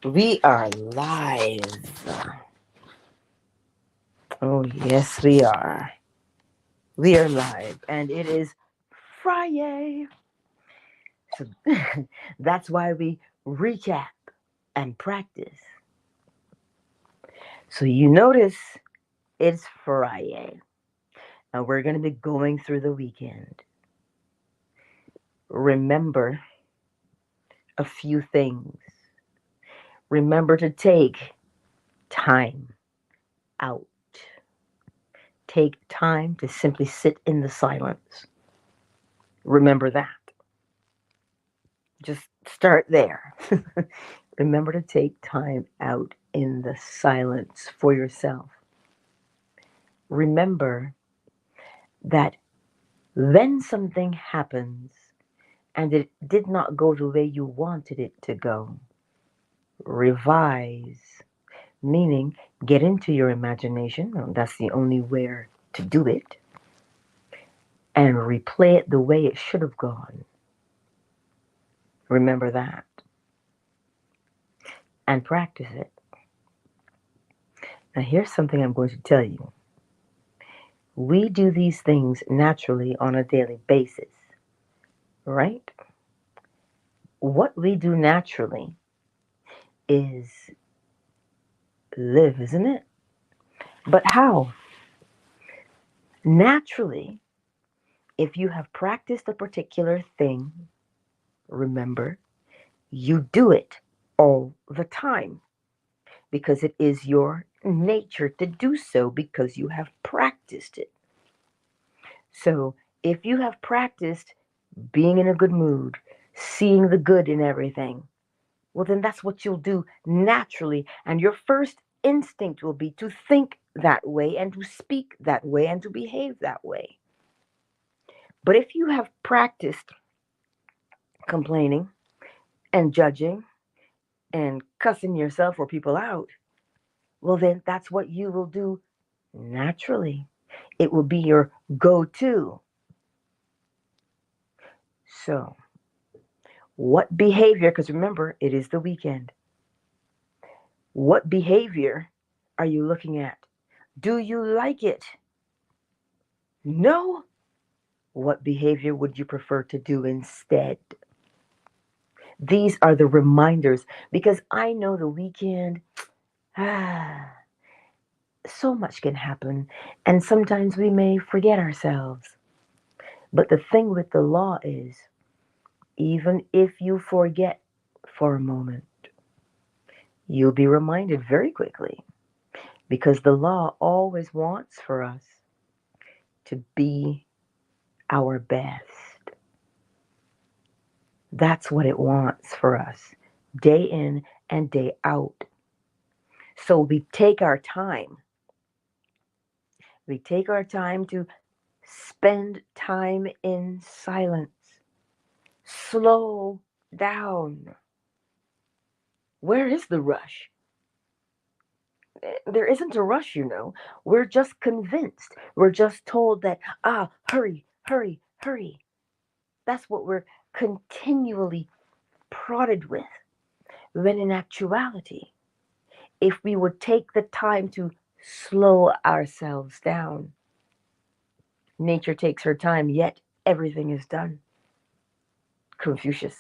We are live. Oh, yes, we are. We are live, and it is Friday. So that's why we recap and practice. So you notice it's Friday, and we're going to be going through the weekend. Remember a few things. Remember to take time out. Take time to simply sit in the silence. Remember that. Just start there. Remember to take time out in the silence for yourself. Remember that when something happens and it did not go the way you wanted it to go, revise, meaning get into your imagination. Well, that's the only way to do it, and replay it the way it should have gone. Remember that and practice it. Now, here's something I'm going to tell you. We do these things naturally on a daily basis, right? What we do naturally is live, isn't it? But how? Naturally, if you have practiced a particular thing, remember, you do it all the time because it is your nature to do so because you have practiced it. So if you have practiced being in a good mood, seeing the good in everything, well, then that's what you'll do naturally. And your first instinct will be to think that way and to speak that way and to behave that way. But if you have practiced complaining and judging and cussing yourself or people out, well, then that's what you will do naturally. It will be your go to. So, what behavior, because remember, it is the weekend, what behavior are you looking at? Do you like it? No? What behavior would you prefer to do instead? These are the reminders because I know the weekend, ah, so much can happen, and sometimes we may forget ourselves. But the thing with the law is, even if you forget for a moment, you'll be reminded very quickly because the law always wants for us to be our best. That's what it wants for us, day in and day out. So we take our time. We take our time to spend time in silence. Slow down. Where is the rush? There isn't a rush, you know. We're just convinced. We're just told that, hurry, hurry, hurry. That's what we're continually prodded with. When in actuality, if we would take the time to slow ourselves down, nature takes her time, yet everything is done. Confucius.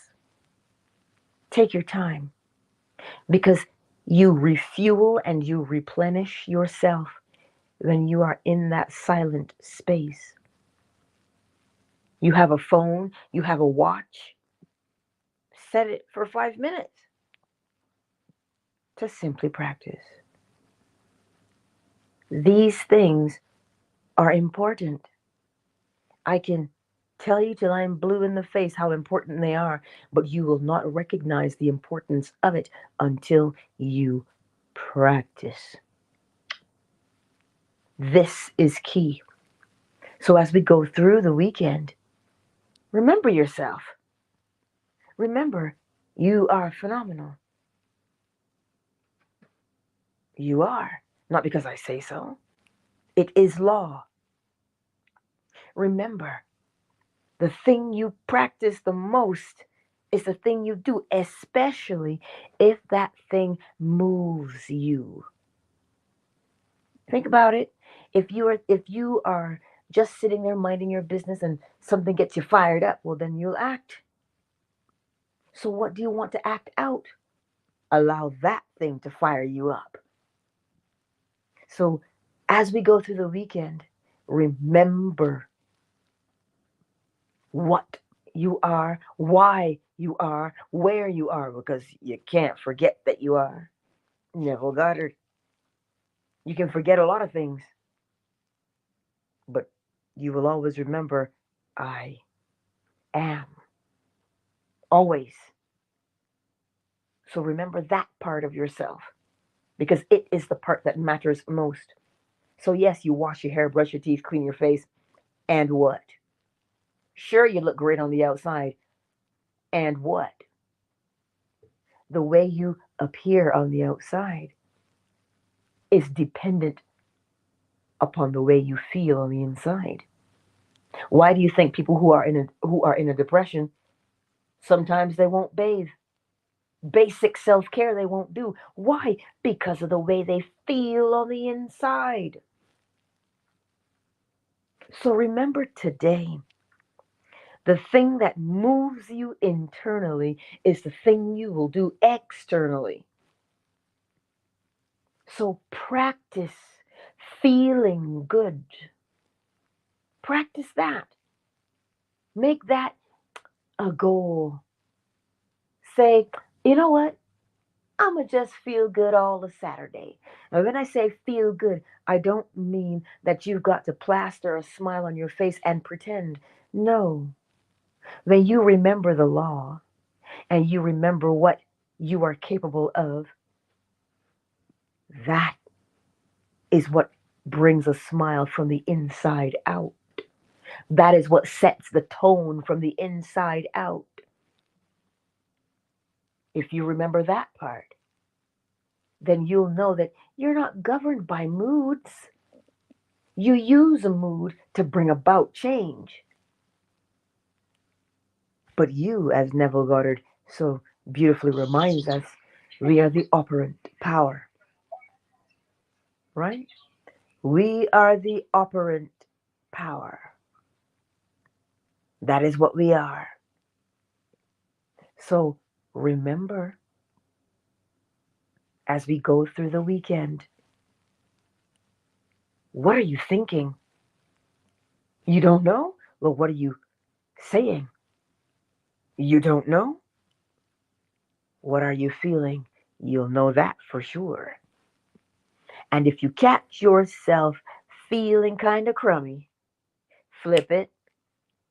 Take your time because you refuel and you replenish yourself when you are in that silent space. You have a phone, you have a watch, set it for 5 minutes to simply practice. These things are important. I can tell you till I'm blue in the face how important they are, but you will not recognize the importance of it until you practice. This is key. So as we go through the weekend, remember yourself. Remember, you are phenomenal. You are. Not because I say so. It is law. Remember, the thing you practice the most It's the thing you do, especially if that thing moves you. Think about it. If you are just sitting there minding your business and something gets you fired up, well then you'll act. So what do you want to act out? Allow that thing to fire you up. So as we go through the weekend, remember what you are, why you are, where you are, because you can't forget that you are. Neville Goddard. You can forget a lot of things, but you will always remember I am. Always. So remember that part of yourself because it is the part that matters most. So, yes, you wash your hair, brush your teeth, clean your face, and what? Sure, you look great on the outside, and what? The way you appear on the outside is dependent upon the way you feel on the inside. Why do you think people who are in a depression sometimes they won't bathe? Basic self-care they won't do. Why? Because of the way they feel on the inside. So remember today, the thing that moves you internally is the thing you will do externally. So practice feeling good. Practice that. Make that a goal. Say, you know what? I'm going to just feel good all the Saturday. And when I say feel good, I don't mean that you've got to plaster a smile on your face and pretend. No. When you remember the law and you remember what you are capable of, that is what brings a smile from the inside out. That is what sets the tone from the inside out. If you remember that part, then you'll know that you're not governed by moods. You use a mood to bring about change. But you, as Neville Goddard so beautifully reminds us, we are the operant power, right? We are the operant power. That is what we are. So remember, as we go through the weekend, what are you thinking? You don't know? Well, what are you saying? You don't know? What are you feeling? You'll know that for sure. And if you catch yourself feeling kind of crummy, flip it,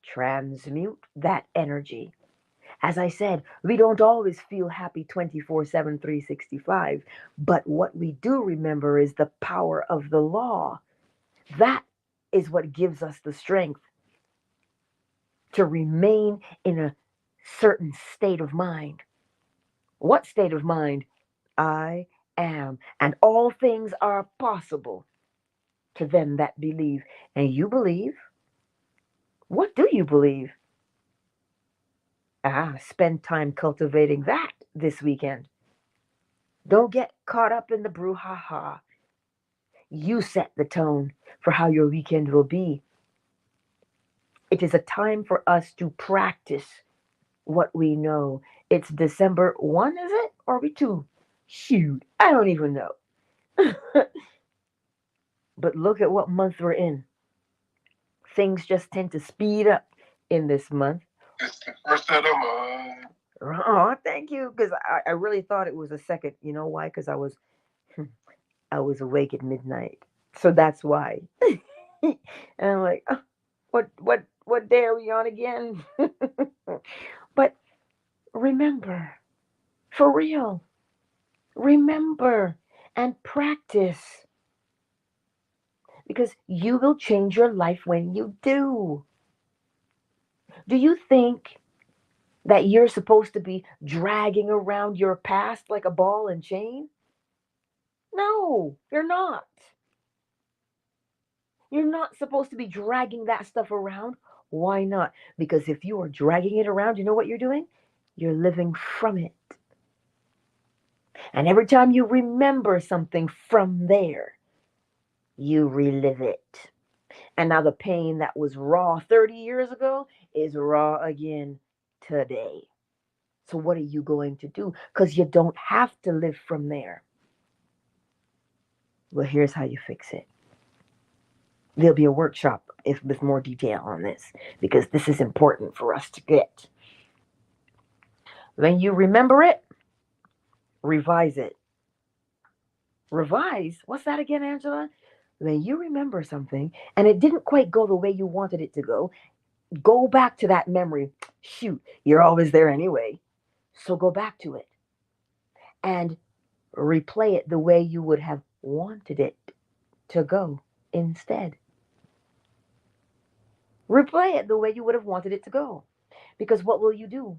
transmute that energy. As I said, we don't always feel happy 24/7, 365, but what we do remember is the power of the law. That is what gives us the strength to remain in a certain state of mind. What state of mind? I am. And all things are possible to them that believe. And you believe? What do you believe? Spend time cultivating that this weekend. Don't get caught up in the brouhaha. You set the tone for how your weekend will be. It is a time for us to practice what we know. It's December 1, is it? Or are we 2? Shoot, I don't even know. But look at what month we're in. Things just tend to speed up in this month. It's the first of the month. Oh, thank you. Because I really thought it was a second. You know why? Because I was awake at midnight. So that's why. And I'm like, oh, what day are we on again? But remember, for real, remember and practice because you will change your life when you do. Do you think that you're supposed to be dragging around your past like a ball and chain? No, you're not. You're not supposed to be dragging that stuff around. Why not? Because if you are dragging it around, you know what you're doing? You're living from it. And every time you remember something from there, you relive it. And now the pain that was raw 30 years ago is raw again today. So, what are you going to do? Because you don't have to live from there. Well, here's how you fix it. There'll be a workshop with more detail on this because this is important for us to get. When you remember it, revise it. Revise? What's that again, Angela? When you remember something and it didn't quite go the way you wanted it to go back to that memory. Shoot, you're always there anyway. So go back to it and replay it the way you would have wanted it to go instead. Replay it the way you would have wanted it to go. Because what will you do?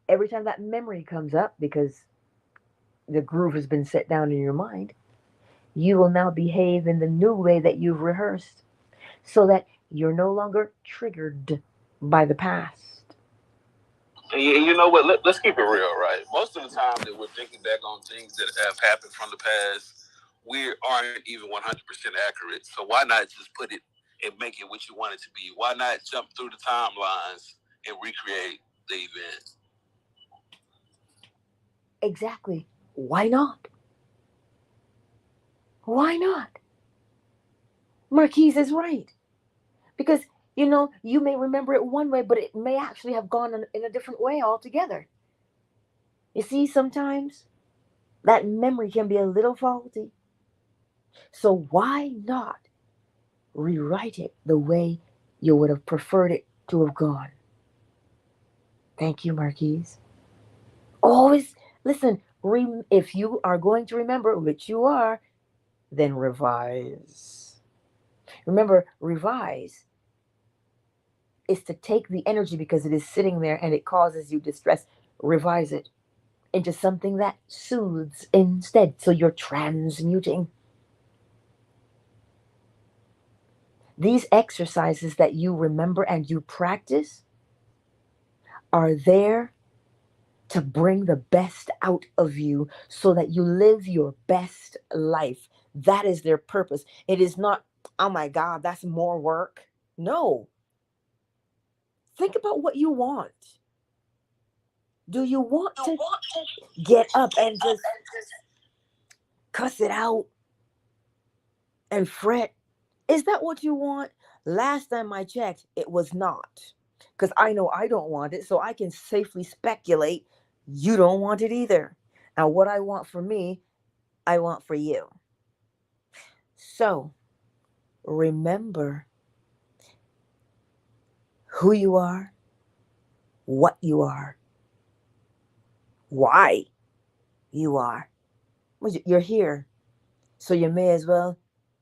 Every time that memory comes up, because the groove has been set down in your mind, you will now behave in the new way that you've rehearsed so that you're no longer triggered by the past. And you know what? Let's keep it real, right? Most of the time that we're thinking back on things that have happened from the past, we aren't even 100% accurate. So why not just put it and make it what you want it to be? Why not jump through the timelines and recreate the event? Exactly. Why not? Why not? Marquise is right. Because, you may remember it one way, but it may actually have gone in a different way altogether. You see, sometimes that memory can be a little faulty. So why not rewrite it the way you would have preferred it to have gone? Thank you, Marquise. Always listen. If you are going to remember, which you are, then revise. Remember, revise is to take the energy because it is sitting there and it causes you distress. Revise it into something that soothes instead. So you're transmuting. These exercises that you remember and you practice are there to bring the best out of you so that you live your best life. That is their purpose. It is not, oh my God, that's more work. No. Think about what you want. Do you want to get up and just cuss it out and fret? Is that what you want? Last time I checked, it was not. Because I know I don't want it, so I can safely speculate you don't want it either. Now, what I want for me, I want for you. So, remember who you are, what you are, why you are. Well, you're here, so you may as well.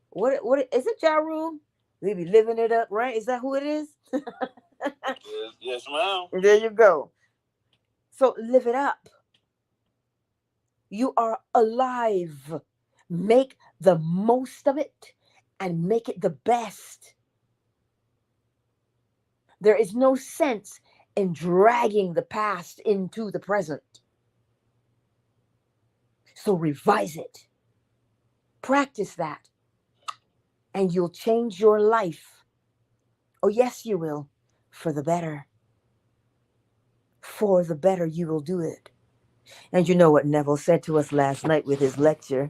What is it, Ja Rule? We be living it up, right? Is that who it is? Yes, ma'am. There you go. So live it up. You are alive. Make the most of it and make it the best. There is no sense in dragging the past into the present. So revise it. Practice that. And you'll change your life. Oh, yes, you will. For the better. For the better, you will do it. And you know what Neville said to us last night with his lecture?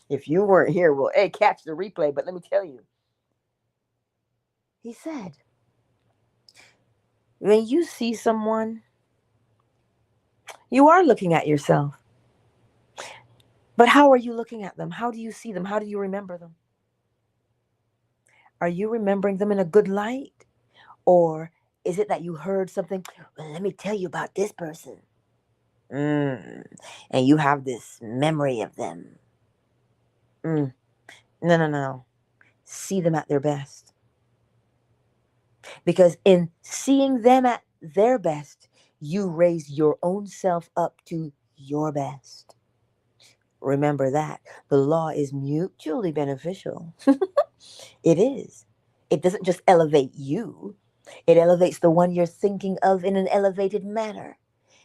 If you weren't here, well, hey, catch the replay, but let me tell you. He said, when you see someone, you are looking at yourself. But how are you looking at them? How do you see them? How do you remember them? Are you remembering them in a good light? Or is it that you heard something? Well, let me tell you about this person. And you have this memory of them. No, no, no. See them at their best. Because in seeing them at their best, you raise your own self up to your best. Remember that. The law is mutually beneficial. It is. It doesn't just elevate you, It elevates the one you're thinking of in an elevated manner.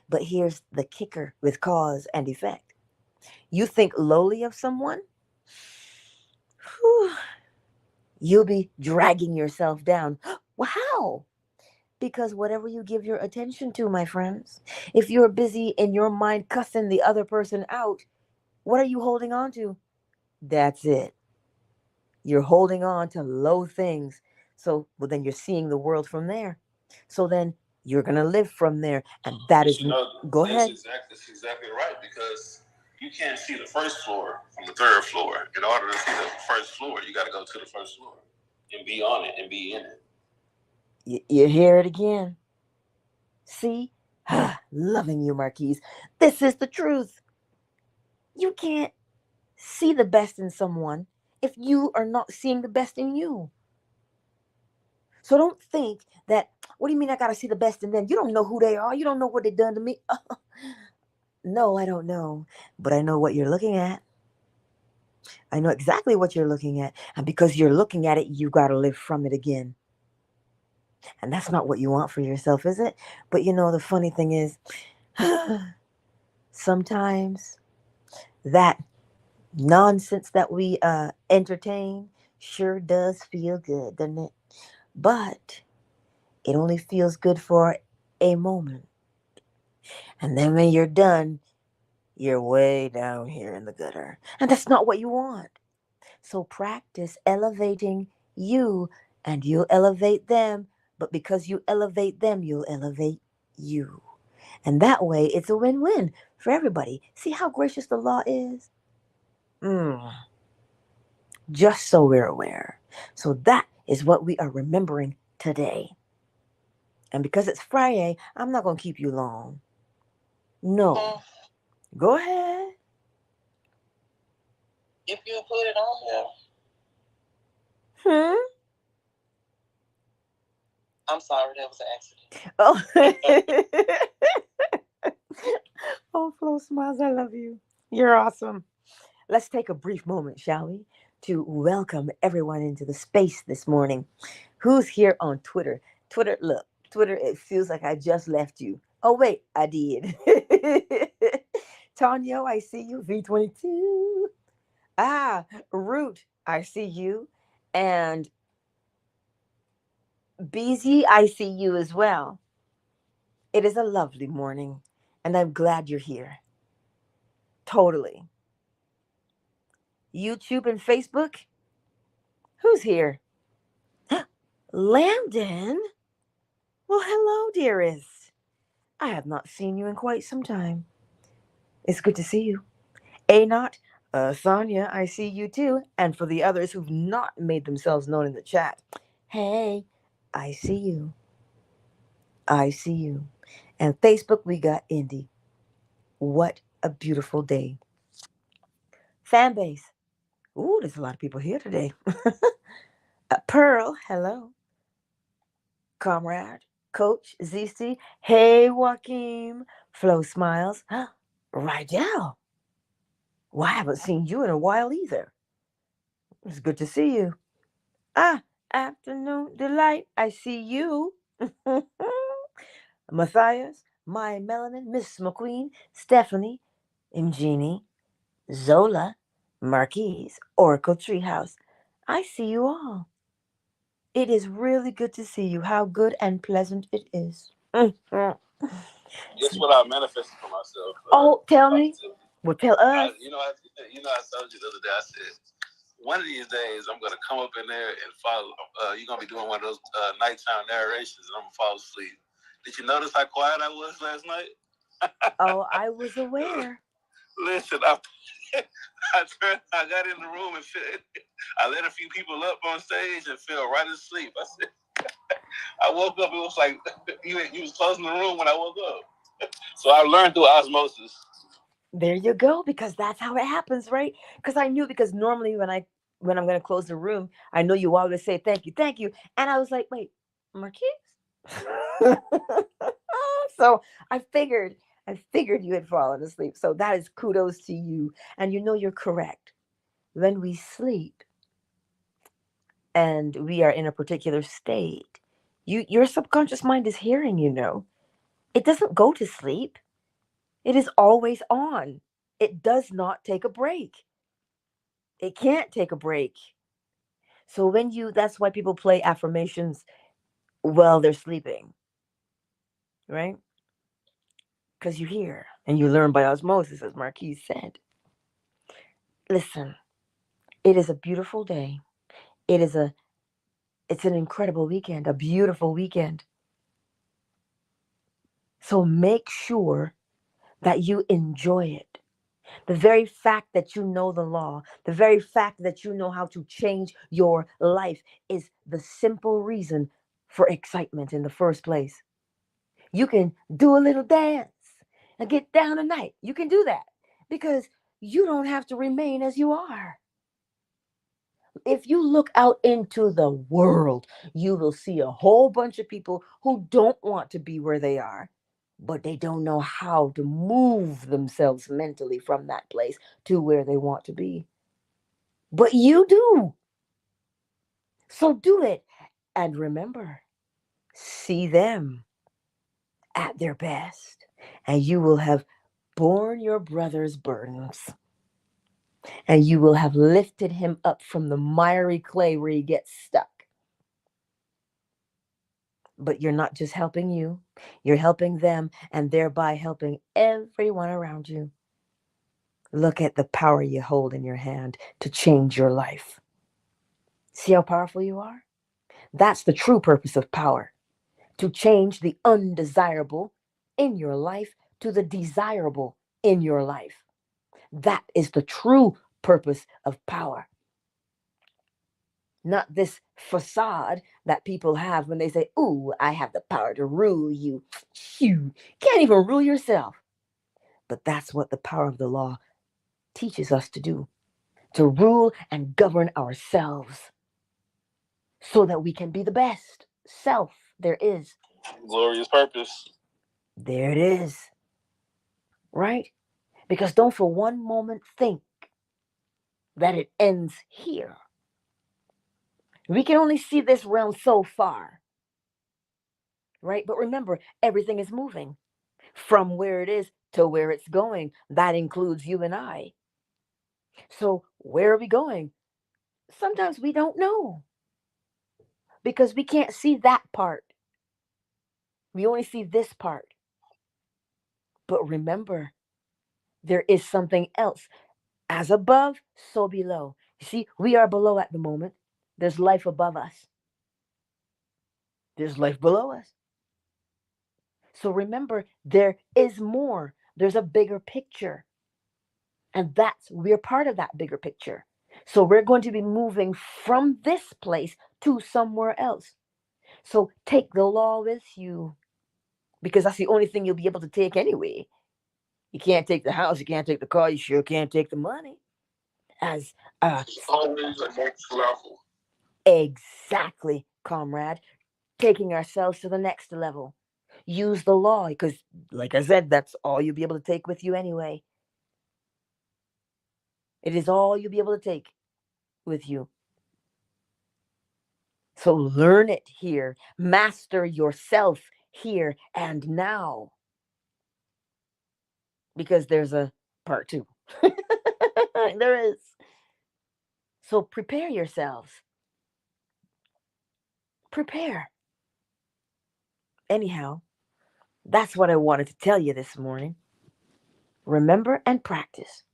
But here's the kicker with cause and effect. You think lowly of someone, whew, you'll be dragging yourself down. Well, how? Because whatever you give your attention to, my friends, if you're busy in your mind cussing the other person out, what are you holding on to? That's it. You're holding on to low things. So, well, then you're seeing the world from there. So then you're going to live from there. And that is, go ahead. That's exactly right, because you can't see the first floor from the third floor. In order to see the first floor, you got to go to the first floor and be on it and be in it. You hear it again. See? Loving you, Marquise. This is the truth. You can't see the best in someone if you are not seeing the best in you. So don't think that, what do you mean I got to see the best in them? You don't know who they are. You don't know what they've done to me. No, I don't know. But I know what you're looking at. I know exactly what you're looking at. And because you're looking at it, you got to live from it again. And that's not what you want for yourself, is it? But you know, the funny thing is, sometimes that nonsense that we entertain sure does feel good, doesn't it? But it only feels good for a moment. And then when you're done, you're way down here in the gutter. And that's not what you want. So practice elevating you, and you'll elevate them. But because you elevate them, you'll elevate you. And that way, it's a win-win for everybody. See how gracious the law is? Just so we're aware. So that is what we are remembering today. And because it's Friday, I'm not going to keep you long. No. Go ahead. If you put it on there. I'm sorry, that was an accident. Oh. Oh, Flo Smiles, I love you. You're awesome. Let's take a brief moment, shall we, to welcome everyone into the space this morning. Who's here on Twitter? Look, Twitter, it feels like I just left you. Oh, wait, I did. Tanya, I see you. V22. Root, I see you. And BZ, I see you as well. It is a lovely morning, and I'm glad you're here. Totally. YouTube and Facebook? Who's here? Landon? Well, hello, dearest. I have not seen you in quite some time. It's good to see you. Not Sonia, I see you too. And for the others who've not made themselves known in the chat, hey, I see you. I see you. And Facebook, we got Indy. What a beautiful day. Fan base. Ooh, there's a lot of people here today. Pearl, hello. Comrade, Coach, ZC, hey, Joaquin, Flo Smiles, Rydell. Well, I haven't seen you in a while either. It's good to see you. Afternoon Delight, I see you. Matthias, My Melanin, Miss McQueen, Stephanie, Imgenie, Zola, Marquise, Oracle Treehouse. I see you all. It is really good to see you. How good and pleasant it is. Guess what I manifested for myself? Oh, tell me. Well, tell us. I told you the other day, I said, one of these days I'm going to come up in there and follow. You're going to be doing one of those nighttime narrations and I'm going to fall asleep. Did you notice how quiet I was last night? Oh, I was aware. Listen, I got in the room and I let a few people up on stage and fell right asleep. I said, I woke up, it was like you was closing the room when I woke up. So I learned through osmosis. There you go, because that's how it happens, right? Because I knew, because normally when I'm going to close the room, I know you always say thank you, and I was like, wait, Marquise. So I figured you had fallen asleep. So that is kudos to you, and you know you're correct. When we sleep and we are in a particular state, Your subconscious mind is hearing, It doesn't go to sleep. It is always on. It does not take a break. It can't take a break. So that's why people play affirmations while they're sleeping, right? Because you hear and you learn by osmosis, as Marquise said. Listen, it is a beautiful day. It is it's an incredible weekend, a beautiful weekend. So make sure that you enjoy it. The very fact that you know the law, the very fact that you know how to change your life is the simple reason for excitement in the first place. You can do a little dance and get down tonight. You can do that because you don't have to remain as you are. If you look out into the world, you will see a whole bunch of people who don't want to be where they are, but they don't know how to move themselves mentally from that place to where they want to be. But you do. So do it. And remember, see them at their best, and you will have borne your brother's burdens, and you will have lifted him up from the miry clay where he gets stuck. But you're not just helping you, you're helping them, and thereby helping everyone around you. Look at the power you hold in your hand to change your life. See how powerful you are? That's the true purpose of power, to change the undesirable in your life to the desirable in your life. That is the true purpose of power. Not this facade that people have when they say, "Ooh, I have the power to rule you." You can't even rule yourself. But that's what the power of the law teaches us to do, to rule and govern ourselves so that we can be the best self there is. Glorious purpose. There it is. Right? Because don't for one moment think that it ends here. We can only see this realm so far. Right? But remember, everything is moving from where it is to where it's going. That includes you and I. So, where are we going? Sometimes we don't know because we can't see that part. We only see this part. But remember, there is something else. As above, so below. You see, we are below at the moment. There's life above us, there's life below us. So remember, there is more. There's a bigger picture. And we're part of that bigger picture. So we're going to be moving from this place to somewhere else. So take the law with you because that's the only thing you'll be able to take anyway. You can't take the house, you can't take the car, you sure can't take the money. As Always a next level. exactly, comrade, taking ourselves to the next level. Use the law because, like I said, that's all you'll be able to take with you anyway. It is all you'll be able to take with you. So learn it here. Master yourself here and now. Because there's a part two. There is. So prepare yourselves. Prepare. Anyhow, that's what I wanted to tell you this morning. Remember and practice.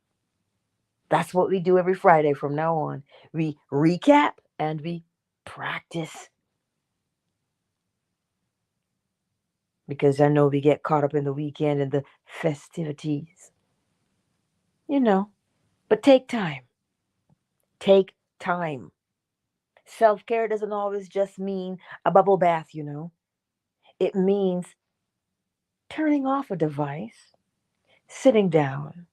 That's what we do every Friday from now on. We recap and we practice. Because I know we get caught up in the weekend and the festivities. But take time. Take time. Self-care doesn't always just mean a bubble bath. It means turning off a device, sitting down,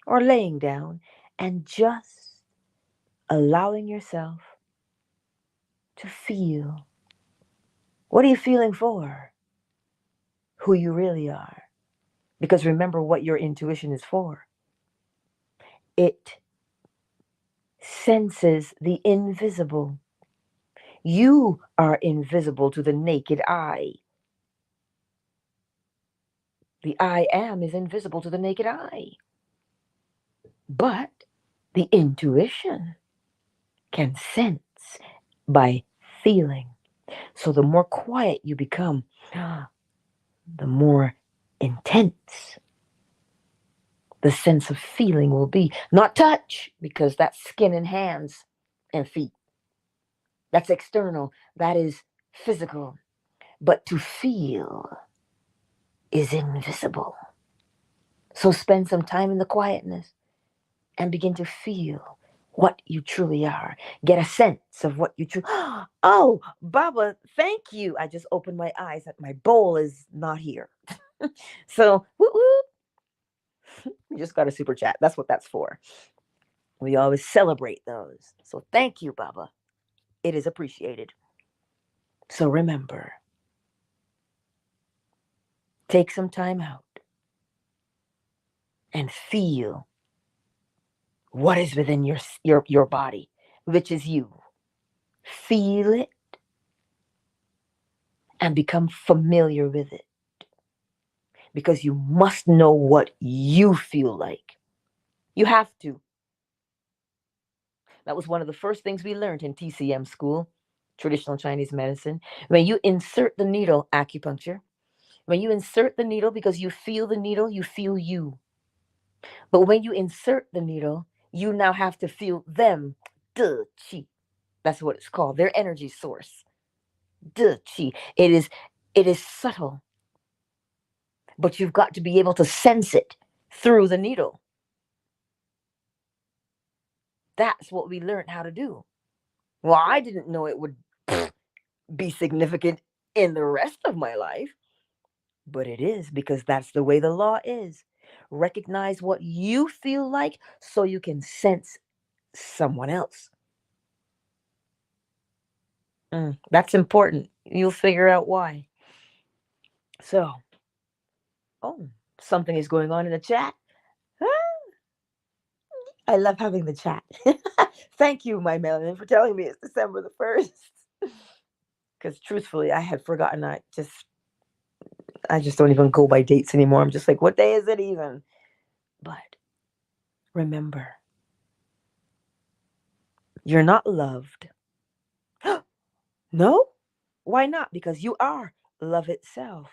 or laying down, and just allowing yourself to feel. What are you feeling for? Who you really are. Because remember what your intuition is for. It senses the invisible. You are invisible to the naked eye. The I am is invisible to the naked eye. But the intuition can sense by feeling. So the more quiet you become, the more intense the sense of feeling will be. Not touch, because that's skin and hands and feet. That's external. That is physical. But to feel is invisible. So spend some time in the quietness and begin to feel what you truly are. Get a sense of what you truly. Oh, Baba, thank you. I just opened my eyes that my bowl is not here. So, whoop, whoop. We just got a super chat. That's what that's for. We always celebrate those. So, thank you, Baba. It is appreciated. So, remember, take some time out and feel what is within your body, which is you. Feel it and become familiar with it, because you must know what you feel like. You have to. That was one of the first things we learned in TCM school, traditional Chinese medicine. When you insert the needle, acupuncture, when you insert the needle, because you feel the needle, you feel you. But when you insert the needle, you now have to feel them. De qi. That's what it's called. Their energy source. De qi. It is subtle, but you've got to be able to sense it through the needle. That's what we learned how to do. Well, I didn't know it would be significant in the rest of my life, but it is, because that's the way the law is. Recognize what you feel like so you can sense someone else. That's important. You'll figure out why. So, oh, something is going on in the chat. I love having the chat. Thank you, my Melanie, for telling me it's December the 1st. Because truthfully, I had forgotten. I just don't even go by dates anymore. I'm just like, what day is it even? But remember, you're not loved. No? Why not? Because you are love itself.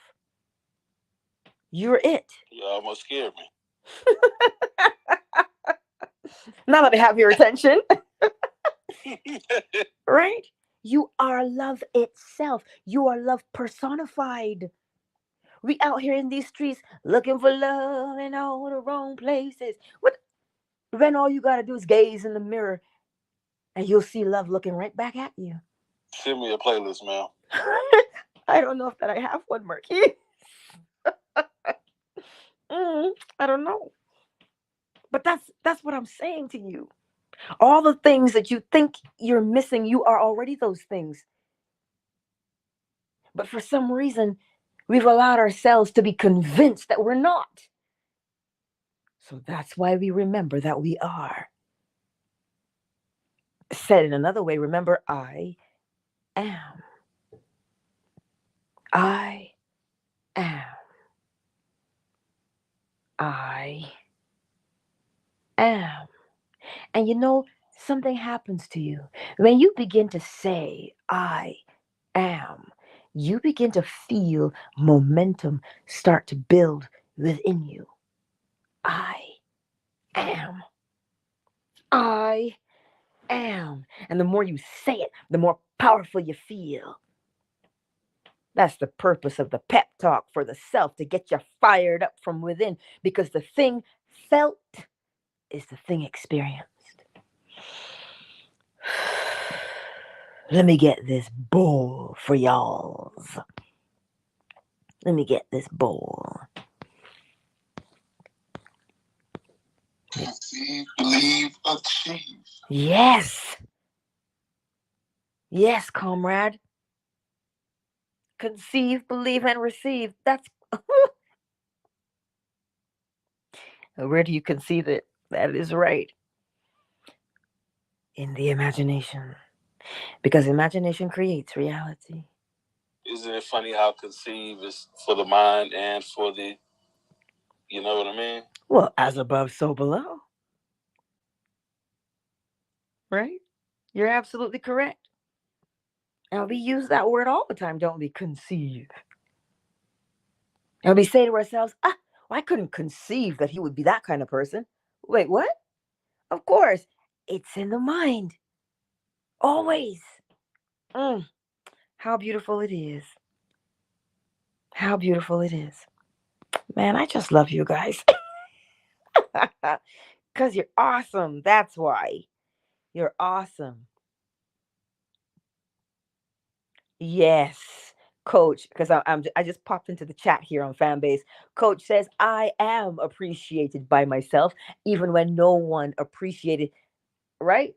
You're it. You almost scared me. Now that I have your attention. Right? You are love itself. You are love personified. We out here in these streets looking for love in all the wrong places. What? When all you gotta do is gaze in the mirror, and you'll see love looking right back at you. Send me a playlist, man. I don't know if that I have one, Murky. I don't know. But that's what I'm saying to you. All the things that you think you're missing, you are already those things. But for some reason, we've allowed ourselves to be convinced that we're not. So that's why we remember that we are. Said in another way, remember, I am. I am. I am. And you know, something happens to you. When you begin to say, I am, you begin to feel momentum start to build within you. I am. I am. And the more you say it, the more powerful you feel. That's the purpose of the pep talk for the self, to get you fired up from within, because the thing felt is the thing experienced. Let me get this bowl for y'alls. Let me get this bowl. Conceive, believe, achieve. Yes. Yes, comrade. Conceive, believe, and receive. That's where do you conceive it? That is right. In the imagination. Because imagination creates reality. Isn't it funny how conceive is for the mind and for the, you know what I mean? Well, as above, so below, right? You're absolutely correct. And we use that word all the time, don't we? Conceive. And we say to ourselves, well, I couldn't conceive that he would be that kind of person. Wait, what? Of course, it's in the mind. Always. Mm, how beautiful it is. How beautiful it is. Man, I just love you guys. Because you're awesome. That's why. You're awesome. Yes, Coach. Because I just popped into the chat here on Fanbase. Coach says I am appreciated by myself, even when no one appreciated. Right?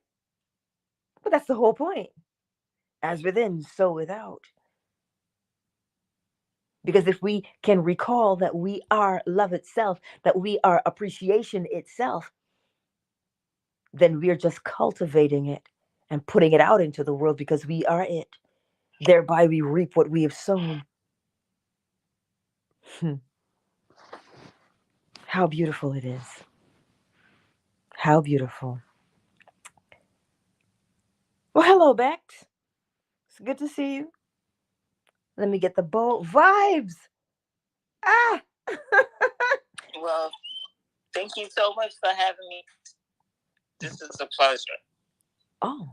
But that's the whole point. As within, so without. Because if we can recall that we are love itself, that we are appreciation itself, then we're just cultivating it and putting it out into the world because we are it. Thereby, we reap what we have sown. How beautiful it is. How beautiful. Well, hello, Bex. It's good to see you. Let me get the bold vibes. Ah! Well, thank you so much for having me. This is a pleasure. Oh,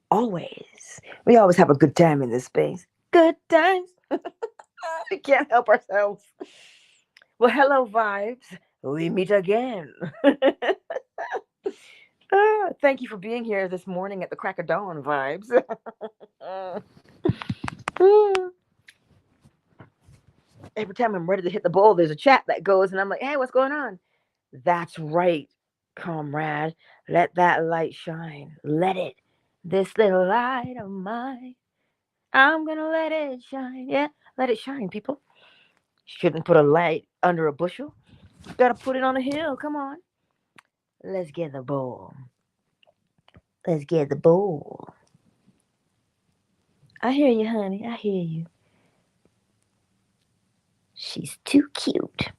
always. We always have a good time in this space. Good times. We can't help ourselves. Well, hello, vibes. We meet again. Thank you for being here this morning at the crack of dawn, vibes. Every time I'm ready to hit the bowl, there's a chat that goes, and I'm like, hey, what's going on? That's right, comrade. Let that light shine. Let it. This little light of mine. I'm gonna let it shine. Yeah, let it shine, people. Shouldn't put a light under a bushel. Gotta put it on a hill. Come on. Let's get the bowl. Let's get the bowl. I hear you, honey. I hear you. She's too cute.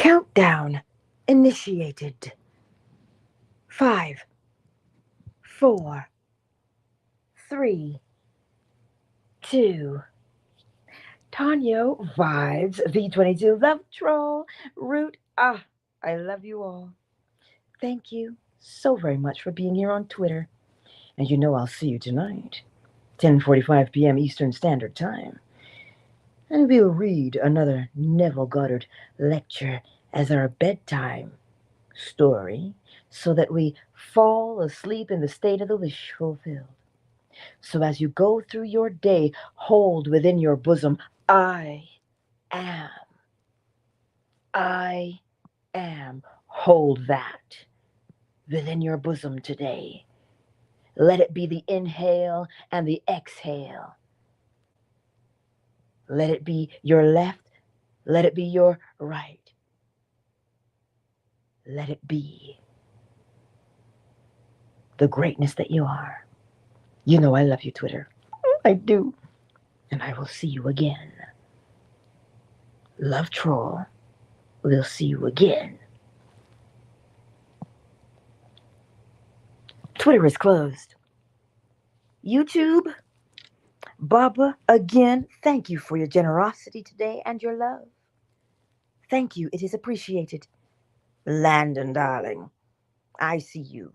Countdown initiated. 5, 4, 3, 2. Tanyo vibes V22 Love Troll Root. I love you all. Thank you so very much for being here on Twitter. And you know I'll see you tonight, 10:45 p.m. Eastern Standard Time. And we'll read another Neville Goddard lecture as our bedtime story so that we fall asleep in the state of the wish fulfilled. So as you go through your day, hold within your bosom, I am. I am. Hold that within your bosom today. Let it be the inhale and the exhale. Let it be your left. Let it be your right. Let it be the greatness that you are. You know I love you, Twitter. I do. And I will see you again. Love Troll. We'll see you again. Twitter is closed. YouTube, Baba, again, thank you for your generosity today and your love. Thank you. It is appreciated. Landon, darling, I see you.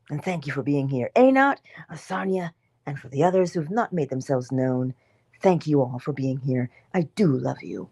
And thank you for being here. Anot, Asanya, and for the others who've not made themselves known, thank you all for being here. I do love you.